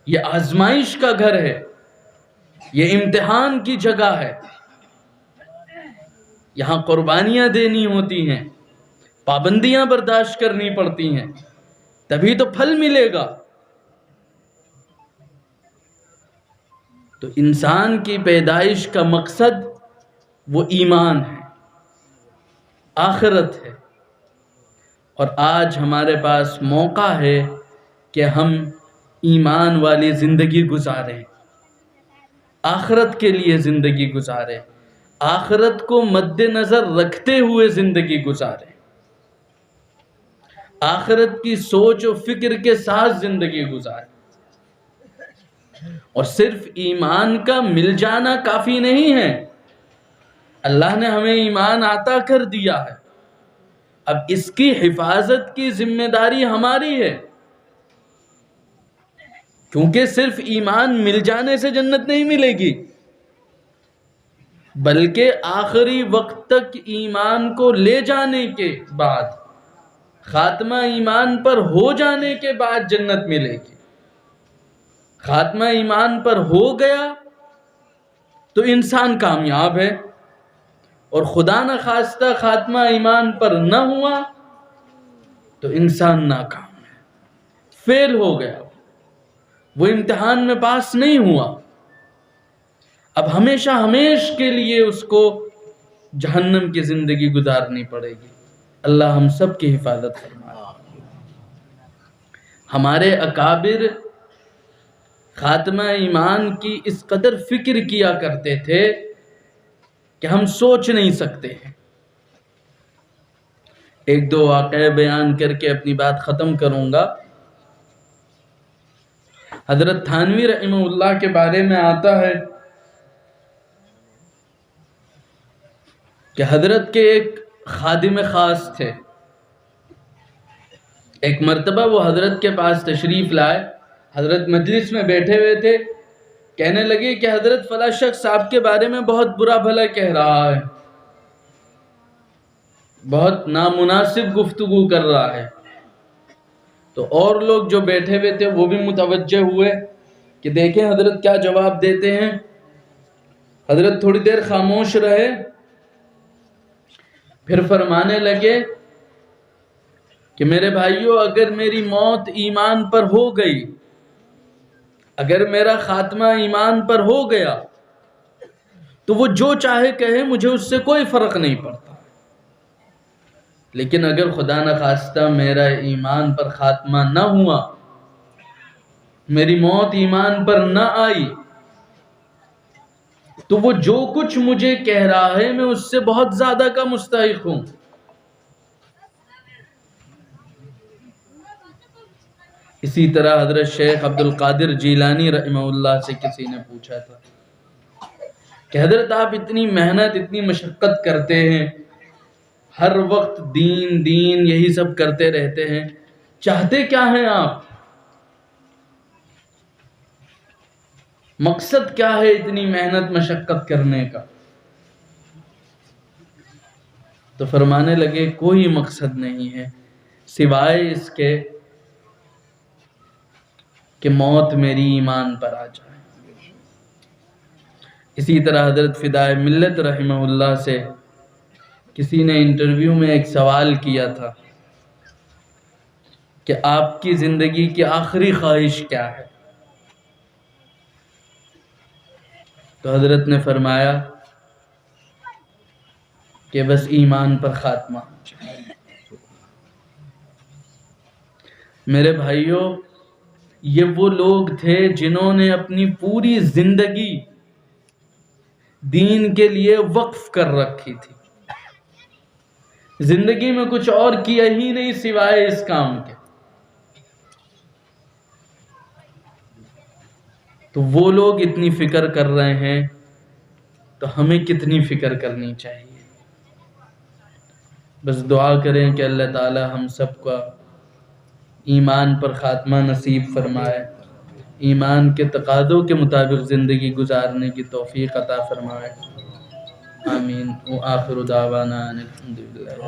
یہ آزمائش کا گھر ہے، یہ امتحان کی جگہ ہے، یہاں قربانیاں دینی ہوتی ہیں، پابندیاں برداشت کرنی پڑتی ہیں، تبھی تو پھل ملے گا۔ تو انسان کی پیدائش کا مقصد وہ ایمان ہے، آخرت ہے، اور آج ہمارے پاس موقع ہے کہ ہم ایمان والی زندگی گزاریں، آخرت کے لیے زندگی گزاریں، آخرت کو مد نظر رکھتے ہوئے زندگی گزاریں، آخرت کی سوچ و فکر کے ساتھ زندگی گزاریں۔ اور صرف ایمان کا مل جانا کافی نہیں ہے، اللہ نے ہمیں ایمان عطا کر دیا ہے، اب اس کی حفاظت کی ذمہ داری ہماری ہے، کیونکہ صرف ایمان مل جانے سے جنت نہیں ملے گی، بلکہ آخری وقت تک ایمان کو لے جانے کے بعد، خاتمہ ایمان پر ہو جانے کے بعد جنت ملے گی۔ خاتمہ ایمان پر ہو گیا تو انسان کامیاب ہے، اور خدا نہ خواستہ خاتمہ ایمان پر نہ ہوا تو انسان ناکام ہے، فیل ہو گیا، وہ امتحان میں پاس نہیں ہوا، اب ہمیشہ ہمیش کے لیے اس کو جہنم کی زندگی گزارنی پڑے گی۔ اللہ ہم سب کی حفاظت فرمائے۔ ہمارے اکابر خاتمہ ایمان کی اس قدر فکر کیا کرتے تھے کہ ہم سوچ نہیں سکتے ہیں۔ ایک دو واقعے بیان کر کے اپنی بات ختم کروں گا۔ حضرت تھانوی رحمہ اللہ کے بارے میں آتا ہے کہ حضرت کے ایک خادم خاص تھے، ایک مرتبہ وہ حضرت کے پاس تشریف لائے، حضرت مجلس میں بیٹھے ہوئے تھے، کہنے لگے کہ حضرت فلاں شخص آپ کے بارے میں بہت برا بھلا کہہ رہا ہے، بہت نامناسب گفتگو کر رہا ہے۔ تو اور لوگ جو بیٹھے ہوئے تھے وہ بھی متوجہ ہوئے کہ دیکھیں حضرت کیا جواب دیتے ہیں۔ حضرت تھوڑی دیر خاموش رہے، پھر فرمانے لگے کہ میرے بھائیو، اگر میری موت ایمان پر ہو گئی، اگر میرا خاتمہ ایمان پر ہو گیا تو وہ جو چاہے کہے، مجھے اس سے کوئی فرق نہیں پڑتا، لیکن اگر خدا نخواستہ میرا ایمان پر خاتمہ نہ ہوا، میری موت ایمان پر نہ آئی، تو وہ جو کچھ مجھے کہہ رہا ہے میں اس سے بہت زیادہ کا مستحق ہوں۔ اسی طرح حضرت شیخ عبد القادر جیلانی رحمہ اللہ سے کسی نے پوچھا تھا کہ حضرت آپ اتنی محنت، اتنی مشقت کرتے ہیں، ہر وقت دین دین یہی سب کرتے رہتے ہیں، چاہتے کیا ہیں آپ؟ مقصد کیا ہے اتنی محنت مشقت کرنے کا؟ تو فرمانے لگے کوئی مقصد نہیں ہے سوائے اس کے کہ موت میری ایمان پر آ جائے۔ اسی طرح حضرت فدائے ملت رحمہ اللہ سے کسی نے انٹرویو میں ایک سوال کیا تھا کہ آپ کی زندگی کی آخری خواہش کیا ہے؟ تو حضرت نے فرمایا کہ بس ایمان پر خاتمہ ہو جائے۔ میرے بھائیوں، یہ وہ لوگ تھے جنہوں نے اپنی پوری زندگی دین کے لیے وقف کر رکھی تھی، زندگی میں کچھ اور کیا ہی نہیں سوائے اس کام کے۔ تو وہ لوگ اتنی فکر کر رہے ہیں تو ہمیں کتنی فکر کرنی چاہیے۔ بس دعا کریں کہ اللہ تعالی ہم سب کا ایمان پر خاتمہ نصیب فرمائے، ایمان کے تقاضوں کے مطابق زندگی گزارنے کی توفیق عطا فرمائے، آمین۔ وآخر دعوانا ان الحمدللہ۔